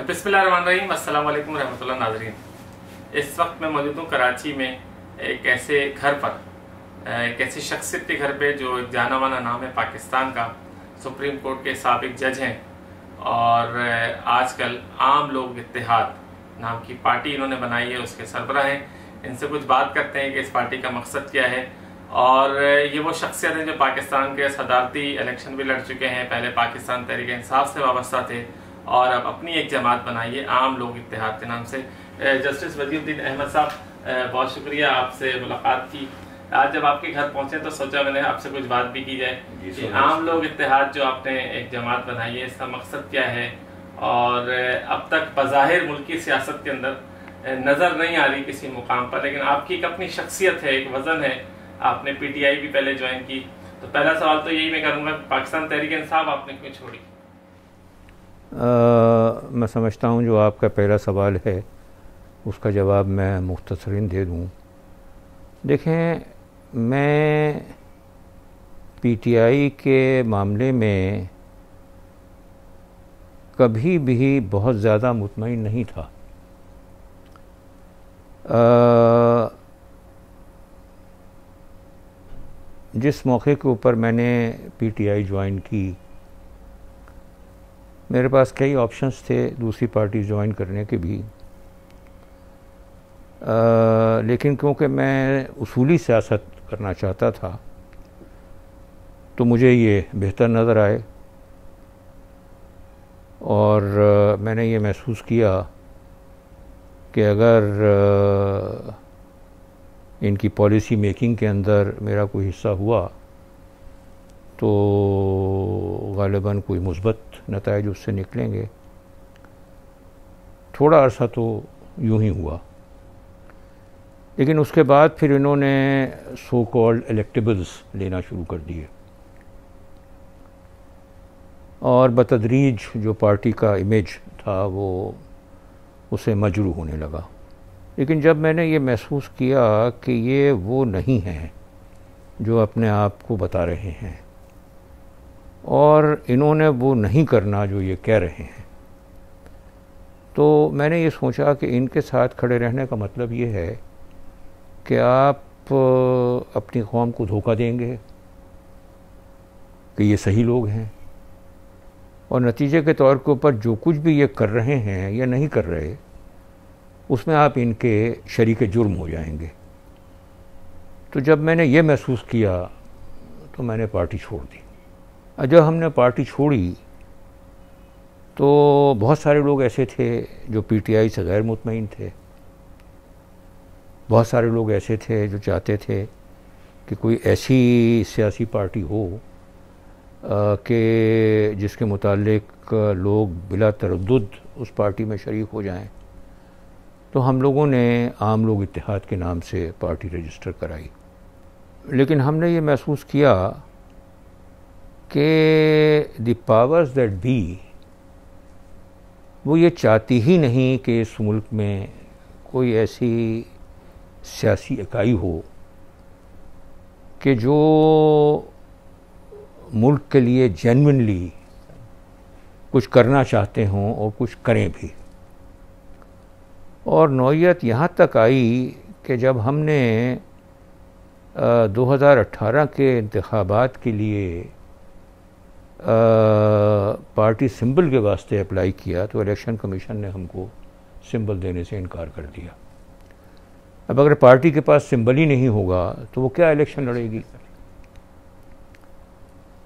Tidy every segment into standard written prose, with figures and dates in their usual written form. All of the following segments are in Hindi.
बिस्मिल्लाहिर्रहमानिर्रहीम, अस्सलाम वालेकुम रहमतुल्लाह नाज़रीन। इस वक्त मैं मौजूद हूँ कराची में एक ऐसे घर पर, एक ऐसी शख्सियत के घर पे जो एक जाना माना नाम है पाकिस्तान का, सुप्रीम कोर्ट के साबिक जज हैं और आजकल आम लोग इत्तेहाद नाम की पार्टी इन्होंने बनाई है, उसके सरबराह हैं। इनसे कुछ बात करते हैं कि इस पार्टी का मकसद क्या है। और ये वो शख्सियत हैं जो पाकिस्तान के सदारती इलेक्शन भी लड़ चुके हैं, पहले पाकिस्तान तहरीक इंसाफ से वाबस्ता थे और अब अपनी एक जमात बनाई है आम लोग इत्तेहाद के नाम से। जस्टिस वजीरुद्दीन अहमद साहब, बहुत शुक्रिया आपसे मुलाकात की। आज जब आपके घर पहुंचे तो सोचा मैंने आपसे कुछ बात भी की जाए कि आम लोग इत्तेहाद जो आपने एक जमात बनाई है, इसका मकसद क्या है। और अब तक बज़ाहिर मुल्की सियासत के अंदर नज़र नहीं आ रही किसी मुकाम पर, लेकिन आपकी एक अपनी शख्सियत है, एक वज़न है। आपने PTI भी पहले ज्वाइन की, तो पहला सवाल तो यही मैं करूँगा, पाकिस्तान तहरीक इंसाफ आपने क्यों छोड़ी? मैं समझता हूँ जो आपका पहला सवाल है उसका जवाब मैं मुख्तसरीन दे दूँ। देखें, मैं PTI के मामले में कभी भी बहुत ज़्यादा मुतमईन नहीं था। जिस मौके के ऊपर मैंने PTI ज्वाइन की, मेरे पास कई ऑप्शंस थे दूसरी पार्टी ज्वाइन करने के भी, लेकिन क्योंकि मैं उसूली सियासत करना चाहता था तो मुझे ये बेहतर नज़र आए और मैंने ये महसूस किया कि अगर इनकी पॉलिसी मेकिंग के अंदर मेरा कोई हिस्सा हुआ तो ग़ालिबन कोई मुस्बत नताइज उससे निकलेंगे। थोड़ा अरसा तो यूं ही हुआ, लेकिन उसके बाद फिर इन्होंने सो कॉल्ड इलेक्टेबल्स लेना शुरू कर दिए और बतदरीज जो पार्टी का इमेज था वो उसे मजरू होने लगा। लेकिन जब मैंने ये महसूस किया कि ये वो नहीं हैं जो अपने आप को बता रहे हैं और इन्होंने वो नहीं करना जो ये कह रहे हैं, तो मैंने ये सोचा कि इनके साथ खड़े रहने का मतलब ये है कि आप अपनी कौम को धोखा देंगे कि ये सही लोग हैं और नतीजे के तौर के ऊपर जो कुछ भी ये कर रहे हैं या नहीं कर रहे उसमें आप इनके शरीके जुर्म हो जाएंगे। तो जब मैंने ये महसूस किया तो मैंने पार्टी छोड़ दी। जब हमने पार्टी छोड़ी तो बहुत सारे लोग ऐसे थे जो PTI से गैर मुतमईन थे, बहुत सारे लोग ऐसे थे जो चाहते थे कि कोई ऐसी सियासी पार्टी हो कि जिसके मुतालिक लोग बिला तरद्दुद उस पार्टी में शरीक हो जाएं। तो हम लोगों ने आम लोग इत्तेहाद के नाम से पार्टी रजिस्टर कराई, लेकिन हमने ये महसूस किया कि द पावर्स दैट बी वो ये चाहती ही नहीं कि इस मुल्क में कोई ऐसी सियासी इकाई हो कि जो मुल्क के लिए जेन्युइनली कुछ करना चाहते हों और कुछ करें भी। और नौयत यहाँ तक आई कि जब हमने 2018 के इंतखाबात के लिए पार्टी सिंबल के वास्ते अप्लाई किया तो इलेक्शन कमीशन ने हमको सिंबल देने से इनकार कर दिया। अब अगर पार्टी के पास सिंबल ही नहीं होगा तो वो क्या इलेक्शन लड़ेगी।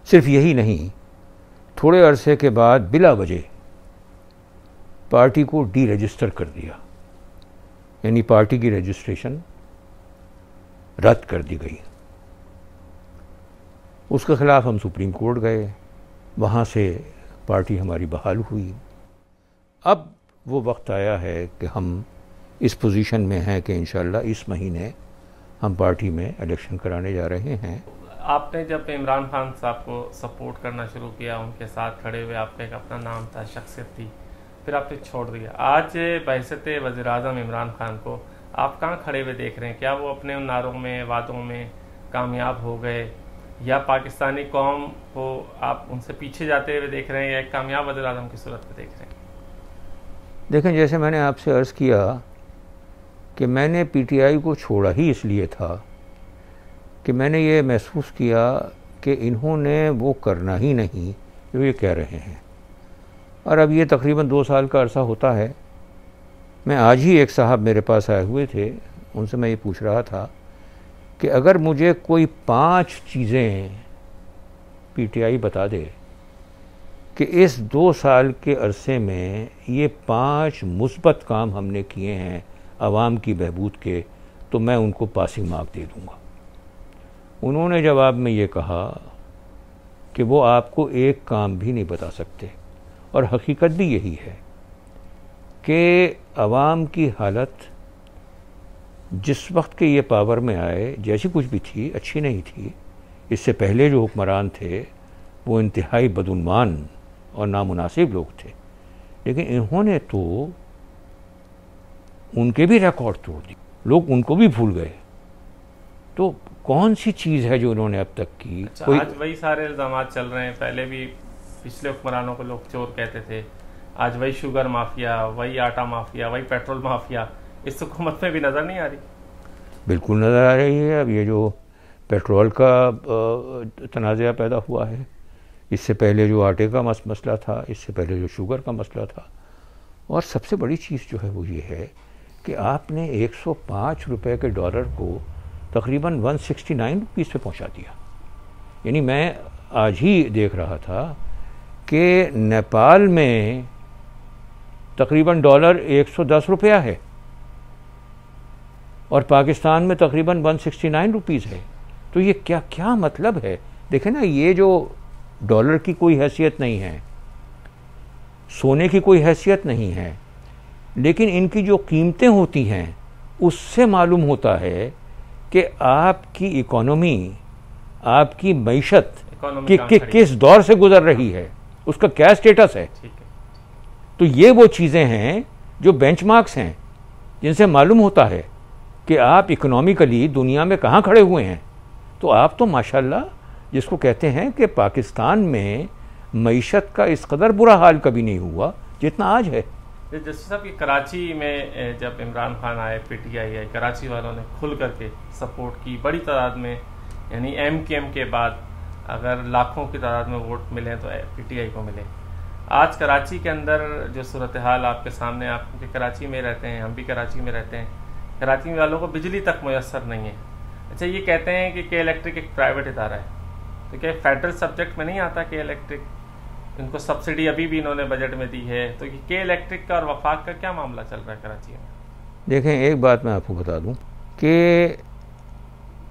सिर्फ यही नहीं, थोड़े अरसे के बाद बिला वजह पार्टी को डी रजिस्टर कर दिया, यानी पार्टी की रजिस्ट्रेशन रद्द कर दी गई। उसके खिलाफ हम सुप्रीम कोर्ट गए, वहाँ से पार्टी हमारी बहाल हुई। अब वो वक्त आया है कि हम इस पोजीशन में हैं कि इंशाअल्लाह इस महीने हम पार्टी में इलेक्शन कराने जा रहे हैं। आपने जब इमरान खान साहब को सपोर्ट करना शुरू किया, उनके साथ खड़े हुए, आपका एक अपना नाम था, शख्सियत थी, फिर आपने छोड़ दिया। आज बहसत वज़ीर-ए-आज़म इमरान खान को आप कहाँ खड़े हुए देख रहे हैं? क्या वो अपने उन नारों में, वादों में कामयाब हो गए या पाकिस्तानी कौम को आप उनसे पीछे जाते हुए देख रहे हैं या एक कामयाब वज़ीर-ए-आज़म की सूरत में देख रहे हैं? देखें, जैसे मैंने आपसे अर्ज़ किया कि मैंने पीटीआई को छोड़ा ही इसलिए था कि मैंने ये महसूस किया कि इन्होंने वो करना ही नहीं जो ये कह रहे हैं। और अब ये तकरीबन 2 साल का अरसा होता है। मैं आज ही एक साहब मेरे पास आए हुए थे, उनसे मैं ये पूछ रहा था कि अगर मुझे कोई 5 चीज़ें पीटीआई बता दे कि इस 2 साल के अरसे में ये 5 मुस्बत काम हमने किए हैं आवाम की बहबूद के, तो मैं उनको पासिंग मार्क दे दूँगा। उन्होंने जवाब में ये कहा कि वो आपको एक काम भी नहीं बता सकते, और हकीकत भी यही है कि आवाम की हालत जिस वक्त के ये पावर में आए, जैसी कुछ भी थी, अच्छी नहीं थी। इससे पहले जो हुक्मरान थे वो इंतहाई बदउन्मान और नामुनासिब लोग थे, लेकिन इन्होंने तो उनके भी रिकॉर्ड तोड़ दिए, लोग उनको भी भूल गए। तो कौन सी चीज़ है जो उन्होंने अब तक की? अच्छा, आज वही सारे इल्ज़ाम चल रहे हैं। पहले भी पिछले हुक्मरानों को लोग चोर कहते थे, आज वही शुगर माफिया, वही आटा माफिया, वही पेट्रोल माफिया इस हुकूमत में भी नज़र नहीं आ रही। बिल्कुल नज़र आ रही है। अब ये जो पेट्रोल का तनाज़ा पैदा हुआ है, इससे पहले जो आटे का मसला था, इससे पहले जो शुगर का मसला था, और सबसे बड़ी चीज़ जो है वो ये है कि आपने 105 रुपए के डॉलर को तकरीबन 169 रुपीज़ पे पहुंचा दिया। यानी मैं आज ही देख रहा था कि नेपाल में तकरीबन डॉलर 110 रुपया है और पाकिस्तान में तकरीबन 169 रुपीज़ है। तो ये क्या क्या मतलब है? देखें ना, ये जो डॉलर की कोई हैसियत नहीं है, सोने की कोई हैसियत नहीं है, लेकिन इनकी जो कीमतें होती हैं उससे मालूम होता है कि आपकी इकोनॉमी, आपकी मईशत किस दौर से गुजर रही है, उसका क्या स्टेटस है। तो ये वो चीज़ें हैं जो बेंचमार्क्स हैं, जिनसे मालूम होता है कि आप इकोनॉमिकली दुनिया में कहाँ खड़े हुए हैं। तो आप तो माशाल्लाह, जिसको कहते हैं कि पाकिस्तान में मईशत का इस कदर बुरा हाल कभी नहीं हुआ जितना आज है। जस्टिस साहब, ये कराची में जब इमरान खान आए, पीटीआई आई, कराची वालों ने खुल करके सपोर्ट की बड़ी तादाद में, यानी एमकेएम के बाद अगर लाखों की तादाद में वोट मिले तो पीटीआई को मिले। आज कराची के अंदर जो सूरत हाल आपके सामने, आप क्योंकि कराची में रहते हैं, हम भी कराची में रहते हैं, कराची वालों को बिजली तक मुयसर नहीं है। अच्छा, ये कहते हैं कि के इलेक्ट्रिक एक प्राइवेट इदारा है, तो क्या फेडरल सब्जेक्ट में नहीं आता के इलेक्ट्रिक? इनको सब्सिडी अभी भी इन्होंने बजट में दी है, तो के इलेक्ट्रिक का और वफाक का क्या मामला चल रहा है कराची में? देखें, एक बात मैं आपको बता दूं कि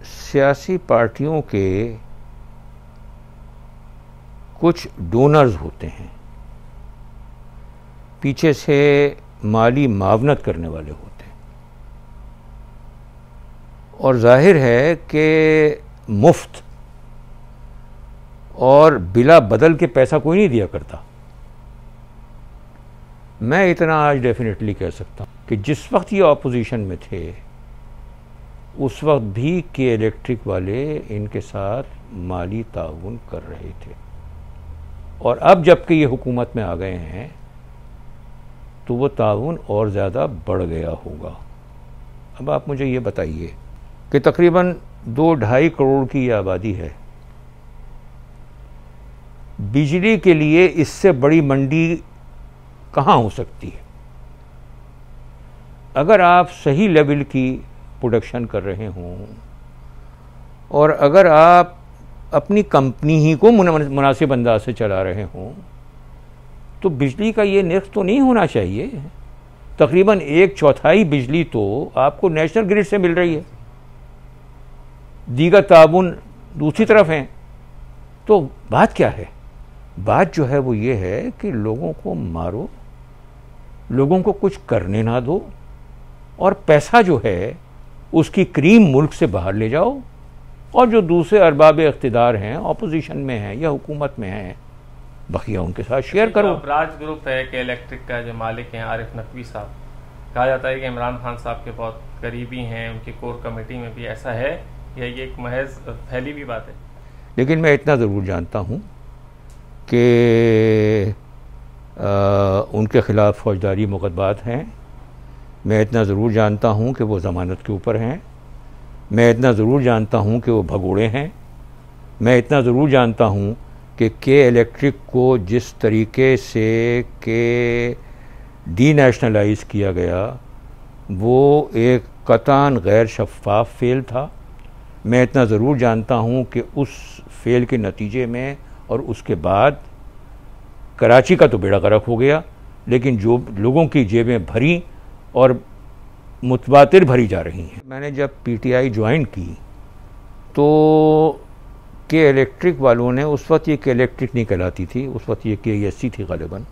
सियासी पार्टियों के कुछ डोनर्स होते हैं, पीछे से माली मावनत करने वाले होते हैं, और जाहिर है कि मुफ्त और बिला बदल के पैसा कोई नहीं दिया करता। मैं इतना आज डेफिनेटली कह सकता हूँ कि जिस वक्त ये ऑपोजिशन में थे उस वक्त भी के इलेक्ट्रिक वाले इनके साथ माली ताउन कर रहे थे, और अब जबकि ये हुकूमत में आ गए हैं तो वो ताउन और ज़्यादा बढ़ गया होगा। अब आप मुझे ये बताइए कि तकरीबन 2-2.5 करोड़ की ये आबादी है, बिजली के लिए इससे बड़ी मंडी कहाँ हो सकती है? अगर आप सही लेवल की प्रोडक्शन कर रहे हों और अगर आप अपनी कंपनी ही को मुनासिब अंदाज से चला रहे हों, तो बिजली का ये निर्ख तो नहीं होना चाहिए। तकरीबन 1/4 बिजली तो आपको नेशनल ग्रिड से मिल रही है, दीगर ताबुन दूसरी तरफ हैं। तो बात क्या है? बात जो है वो ये है कि लोगों को मारो, लोगों को कुछ करने ना दो, और पैसा जो है उसकी क्रीम मुल्क से बाहर ले जाओ, और जो दूसरे अरबाब इख्तिदार हैं, ऑपोजिशन में हैं या हुकूमत में हैं, बकिया उनके साथ शेयर करो। राज ग्रुप है कि इलेक्ट्रिक का जो मालिक हैं आरिफ नकवी साहब, कहा जाता है कि इमरान खान साहब के बहुत करीबी हैं, उनकी कोर कमेटी में भी ऐसा है, या ये एक महज फैली भी बात है? लेकिन मैं इतना ज़रूर जानता हूँ कि उनके ख़िलाफ़ फौजदारी मुकदमात हैं। मैं इतना ज़रूर जानता हूँ कि वो ज़मानत के ऊपर हैं। मैं इतना ज़रूर जानता हूँ कि वो भगोड़े हैं। मैं इतना ज़रूर जानता हूँ कि के इलेक्ट्रिक को जिस तरीके से के डी नेशनलाइज किया गया वो एक कतई गैर शफ़ाफ़ फ़ेल था। मैं इतना ज़रूर जानता हूँ कि उस फ़ेल के नतीजे में और उसके बाद कराची का तो बेड़ा गर्क हो गया, लेकिन जो लोगों की जेबें भरी और मुतवातिर भरी जा रही हैं। मैंने जब पीटीआई ज्वाइन की तो के इलेक्ट्रिक वालों ने, उस वक्त ये के इलेक्ट्रिक नहीं कहलाती थी, उस वक्त ये KESC थी ग़ालिबन,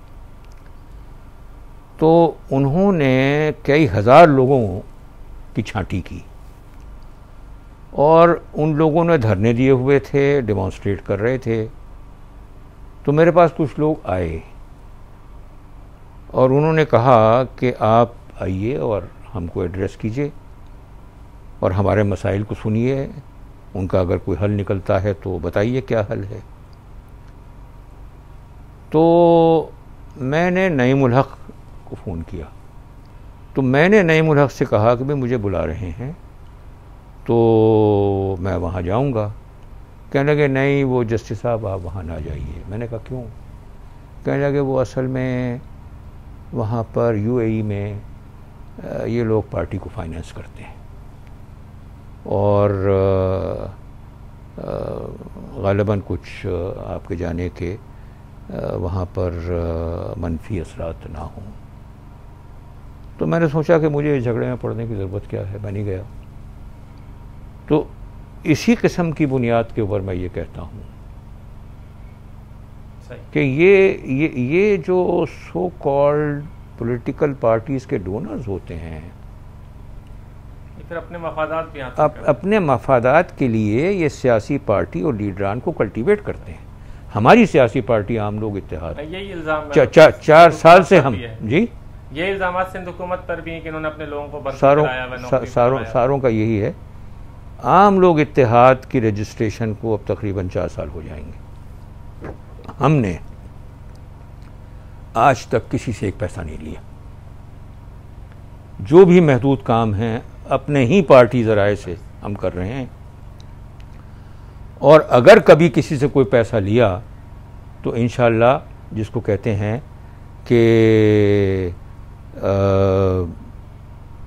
तो उन्होंने कई हज़ार लोगों की छांटी की और उन लोगों ने धरने दिए हुए थे, डेमोन्स्ट्रेट कर रहे थे। तो मेरे पास कुछ लोग आए और उन्होंने कहा कि आप आइए और हमको एड्रेस कीजिए और हमारे मसाइल को सुनिए, उनका अगर कोई हल निकलता है तो बताइए क्या हल है। तो मैंने नईम उल हक को फ़ोन किया, तो मैंने नईम उल हक से कहा कि भाई मुझे बुला रहे हैं तो मैं वहाँ जाऊँगा। कहने लगे नहीं वो जस्टिस साहब आप वहाँ ना जाइए। मैंने कहा क्यों? कहने लगे वो असल में वहाँ पर UAE में ये लोग पार्टी को फाइनेंस करते हैं और ग़ालिबन कुछ आपके जाने के वहाँ पर मनफी असरात ना हों। तो मैंने सोचा कि मुझे झगड़े में पड़ने की ज़रूरत क्या है, मैं नहीं गया। तो इसी किस्म की बुनियाद के ऊपर मैं ये कहता हूँ कि ये जो सो कॉल्ड पॉलिटिकल पार्टीज़ के डोनर्स होते हैं, फिर अपने मफादात भी अपने मफादात के लिए ये सियासी पार्टी और लीडरान को कल्टीवेट करते हैं। हमारी सियासी पार्टी आम लोग इत्तेहाद, यही इल्ज़ाम 4 साल से हम जी ये इल्ज़ाम सिंध हुकूमत पर भी हैं कि इन्होंने अपने लोगों को सारों का यही है। आम लोग इत्तेहाद की रजिस्ट्रेशन को अब तकरीबन 4 साल हो जाएंगे। हमने आज तक किसी से एक पैसा नहीं लिया। जो भी महदूद काम हैं अपने ही पार्टी ज़राए से हम कर रहे हैं और अगर कभी किसी से कोई पैसा लिया तो इंशाअल्लाह जिसको कहते हैं कि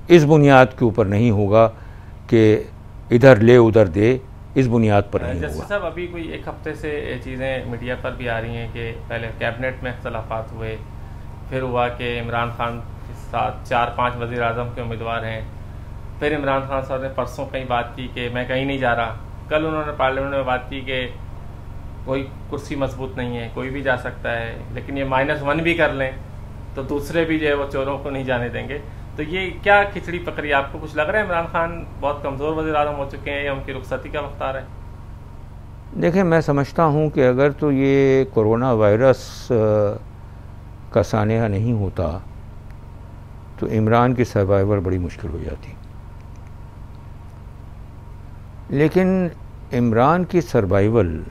इस बुनियाद के ऊपर नहीं होगा कि इधर ले उधर दे, इस बुनियाद पर नहीं होगा। साहब अभी कोई एक हफ्ते से चीज़ें मीडिया पर भी आ रही हैं कि पहले कैबिनेट में इख्तलाफात हुए, फिर हुआ कि इमरान खान के साथ 4-5 वज़ीर आज़म के उम्मीदवार हैं, फिर इमरान खान साहब ने परसों कहीं बात की कि मैं कहीं नहीं जा रहा, कल उन्होंने पार्लियामेंट में बात की कि कोई कुर्सी मजबूत नहीं है, कोई भी जा सकता है, लेकिन ये -1 भी कर लें तो दूसरे भी जो है वो चोरों को नहीं जाने देंगे। तो ये क्या खिचड़ी पकड़ी? आपको कुछ लग रहा है इमरान खान बहुत कमज़ोर वज़ीर आज़म हो चुके हैं या उनकी रुखसती का वक्त आ रहा है? देखिए, मैं समझता हूँ कि अगर तो ये कोरोना वायरस का सानिया नहीं होता तो इमरान की सर्वाइवल बड़ी मुश्किल हो जाती। लेकिन इमरान की सर्वाइवल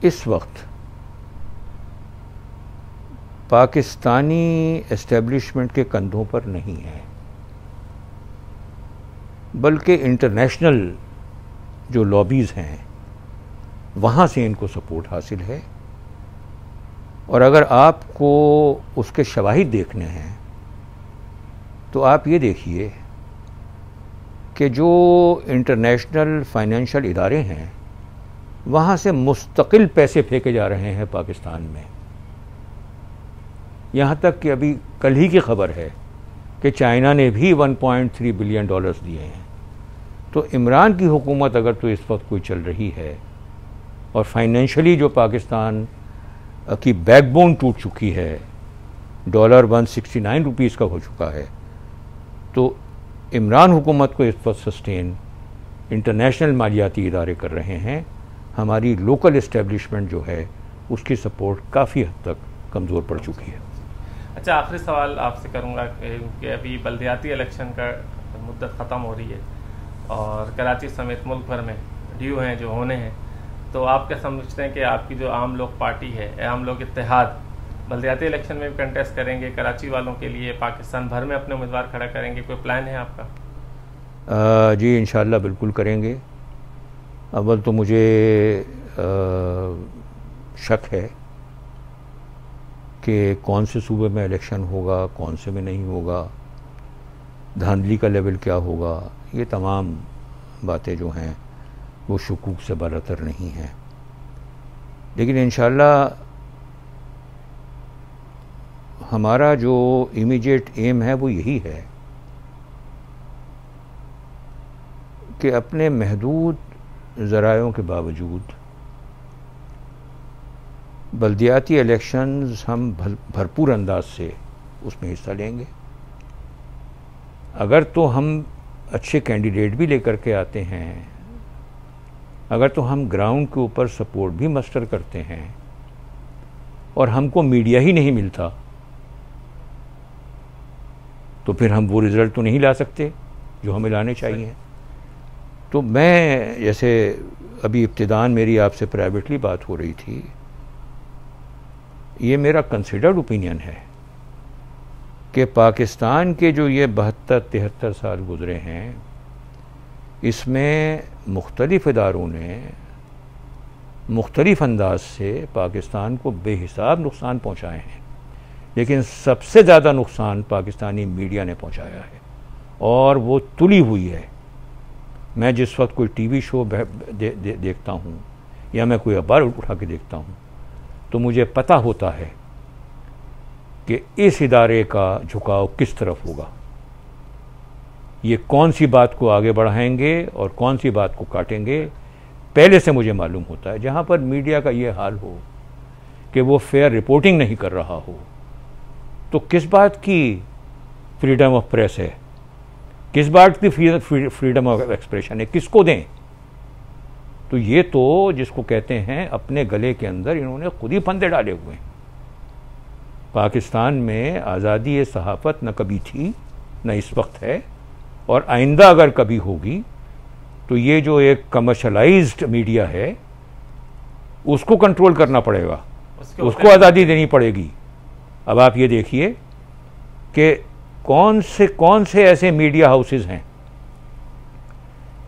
इस वक्त पाकिस्तानी एस्टेब्लिशमेंट के कंधों पर नहीं है, बल्कि इंटरनेशनल जो लॉबीज़ हैं वहाँ से इनको सपोर्ट हासिल है। और अगर आपको उसके शवाहिद देखने हैं तो आप ये देखिए कि जो इंटरनेशनल फाइनेंशियल इदारे हैं वहाँ से मुस्तकिल पैसे फेंके जा रहे हैं पाकिस्तान में। यहाँ तक कि अभी कल ही की खबर है कि चाइना ने भी 1.3 बिलियन डॉलर्स दिए हैं। तो इमरान की हुकूमत अगर तो इस वक्त कोई चल रही है और फाइनेंशियली जो पाकिस्तान की बैकबोन टूट चुकी है, डॉलर 169 रुपीज़ का हो चुका है, तो इमरान हुकूमत को इस वक्त सस्टेन इंटरनेशनल मालियाती इदारे कर रहे हैं। हमारी लोकल इस्टेब्लिशमेंट जो है उसकी सपोर्ट काफ़ी हद तक कमज़ोर पड़ चुकी है। अच्छा, आखिरी सवाल आपसे करूँगा कि अभी बल्दियाती इलेक्शन का मुद्दत ख़त्म हो रही है और कराची समेत मुल्क भर में ड्यू हैं जो होने हैं, तो आप क्या समझते हैं कि आपकी जो आम लोग पार्टी है, आम लोग इत्तेहाद, बल्दियाती इलेक्शन में भी कंटेस्ट करेंगे कराची वालों के लिए, पाकिस्तान भर में अपने उम्मीदवार खड़ा करेंगे, कोई प्लान है आपका? जी इंशाल्लाह बिल्कुल करेंगे। अव्वल तो मुझे शक है कि कौन से सूबे में इलेक्शन होगा, कौन से में नहीं होगा, धांधली का लेवल क्या होगा। ये तमाम बातें जो हैं वो शुकूक से बरतर नहीं हैं, लेकिन इंशाल्लाह हमारा जो इमीडिएट एम है वो यही है कि अपने महदूद ज़रायों के बावजूद बल्दियाती इलेक्शंस हम भरपूर अंदाज से उसमें हिस्सा लेंगे। अगर तो हम अच्छे कैंडिडेट भी लेकर के आते हैं, अगर तो हम ग्राउंड के ऊपर सपोर्ट भी मस्टर करते हैं और हमको मीडिया ही नहीं मिलता, तो फिर हम वो रिज़ल्ट तो नहीं ला सकते जो हमें लाने चाहिए। तो मैं, जैसे अभी इब्तिदान मेरी आपसे प्राइवेटली बात हो रही थी, ये मेरा कंसिडर्ड ओपिनियन है कि पाकिस्तान के जो ये 72-73 साल गुज़रे हैं, इसमें मुख्तलिफ़ इदारों ने मुख्तलिफ़ अंदाज से पाकिस्तान को बेहिसाब नुकसान पहुँचाए हैं, लेकिन सबसे ज़्यादा नुकसान पाकिस्तानी मीडिया ने पहुँचाया है और वो तुली हुई है। मैं जिस वक्त कोई टीवी शो देखता हूँ या मैं कोई अखबार उठा के देखता हूँ तो मुझे पता होता है कि इस इदारे का झुकाव किस तरफ होगा, ये कौन सी बात को आगे बढ़ाएंगे और कौन सी बात को काटेंगे, पहले से मुझे मालूम होता है। जहाँ पर मीडिया का ये हाल हो कि वो फेयर रिपोर्टिंग नहीं कर रहा हो, तो किस बात की फ्रीडम ऑफ प्रेस है, किस बात की फ्रीडम ऑफ एक्सप्रेशन है, किसको दें? तो ये तो जिसको कहते हैं अपने गले के अंदर इन्होंने खुद ही फंदे डाले हुए हैं। पाकिस्तान में आज़ादी सहाफ़त न कभी थी न इस वक्त है, और आइंदा अगर कभी होगी तो ये जो एक कमर्शलाइज्ड मीडिया है उसको कंट्रोल करना पड़ेगा, उसको आज़ादी देनी पड़ेगी। अब आप ये देखिए कि कौन से ऐसे मीडिया हाउसेस हैं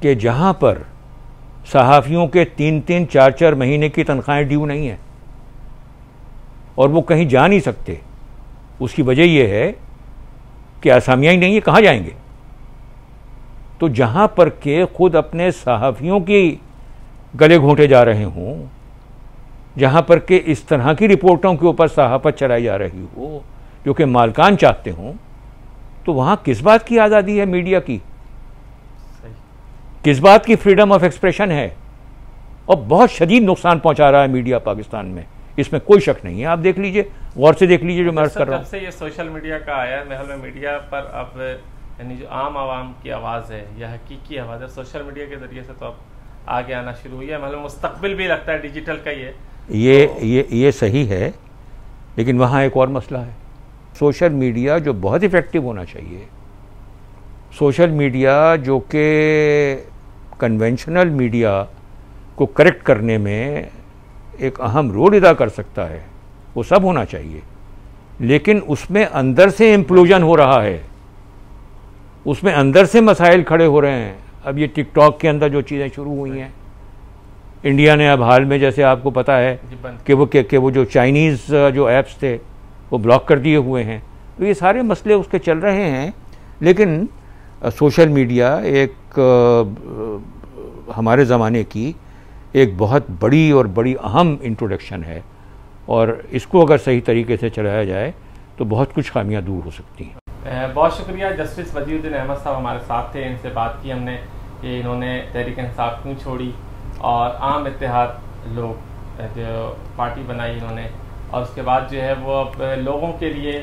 कि जहां पर सहाफ़ियों के 3-3, 4-4 महीने की तनख्वाहें ड्यू नहीं हैं और वो कहीं जा नहीं सकते। उसकी वजह यह है कि असामियाँ ही नहीं है, कहाँ जाएंगे? तो जहां पर के खुद अपने सहाफ़ियों की गले घोंटे जा रहे हों, जहां पर के इस तरह की रिपोर्टों के ऊपर सहाफ़त चलाई जा रही हो जो कि मालकान चाहते हों, तो वहां किस बात की आज़ादी है मीडिया की, किस बात की फ्रीडम ऑफ एक्सप्रेशन है? और बहुत शदीद नुकसान पहुंचा रहा है मीडिया पाकिस्तान में, इसमें कोई शक नहीं है। आप देख लीजिए, गौर से देख लीजिए जो मैं अर्ज कर रहा हूँ। जब से ये सोशल मीडिया का आया, महल में मीडिया पर अब यानी जो आम आवाम की आवाज़ है या हकीकी आवाज़ है, सोशल मीडिया के जरिए से तो अब आगे आना शुरू हुई है। मतलब मुस्तकबिल भी लगता है डिजिटल का ये सही है, लेकिन वहाँ एक और मसला है। सोशल मीडिया जो बहुत इफ़ेक्टिव होना चाहिए, सोशल मीडिया जो कि कन्वेंशनल मीडिया को करेक्ट करने में एक अहम रोल अदा कर सकता है, वो सब होना चाहिए, लेकिन उसमें अंदर से इम्प्लोजन हो रहा है, उसमें अंदर से मसाइल खड़े हो रहे हैं। अब ये टिकटॉक के अंदर जो चीज़ें शुरू हुई हैं, इंडिया ने अब हाल में, जैसे आपको पता है कि वो जो चाइनीज़ जो ऐप्स थे वो ब्लॉक कर दिए हुए हैं। तो ये सारे मसले उसके चल रहे हैं, लेकिन सोशल मीडिया एक हमारे ज़माने की एक बहुत बड़ी और बड़ी अहम इंट्रोडक्शन है, और इसको अगर सही तरीके से चलाया जाए तो बहुत कुछ खामियां दूर हो सकती हैं। बहुत शुक्रिया। जस्टिस वजीउद्दीन अहमद साहब हमारे साथ थे, इनसे बात की हमने कि इन्होंने तहरीक इंसाफ क्यों छोड़ी और आम इत्तेहाद लोग जो पार्टी बनाई इन्होंने, और उसके बाद जो है वो अब लोगों के लिए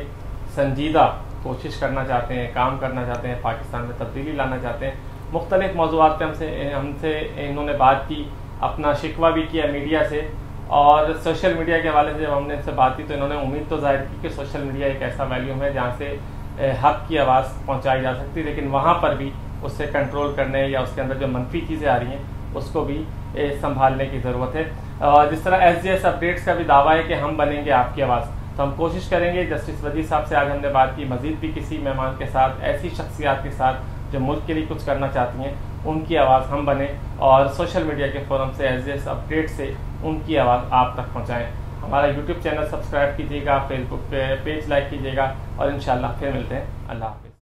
संजीदा कोशिश करना चाहते हैं, काम करना चाहते हैं, पाकिस्तान में तब्दीली लाना चाहते हैं। मुख्तलिफ मौज़ूआत पे हमसे इन्होंने बात की, अपना शिकवा भी किया मीडिया से, और सोशल मीडिया के हवाले से जब हमने इनसे बात की तो इन्होंने उम्मीद तो जाहिर की कि सोशल मीडिया एक ऐसा वैल्यूम है जहाँ से हक की आवाज़ पहुँचाई जा सकती है, लेकिन वहाँ पर भी उससे कंट्रोल करने या उसके अंदर जो मनफी चीज़ें आ रही हैं उसको भी संभालने की ज़रूरत है। जिस तरह SJS अपडेट्स का भी दावा है कि हम बनेंगे आपकी आवाज़, तो हम कोशिश करेंगे जस्टिस वजीर साहब से आज हमने बात की, मजीद भी किसी मेहमान के साथ, ऐसी शख्सियात के साथ जो मुल्क के लिए कुछ करना चाहती हैं, उनकी आवाज़ हम बने और सोशल मीडिया के फोरम से एज अपडेट से उनकी आवाज़ आप तक पहुँचाएँ। हमारा यूट्यूब चैनल सब्सक्राइब कीजिएगा, फेसबुक पे पेज लाइक कीजिएगा और इंशाल्लाह फिर मिलते हैं। अल्लाह हाफिज़।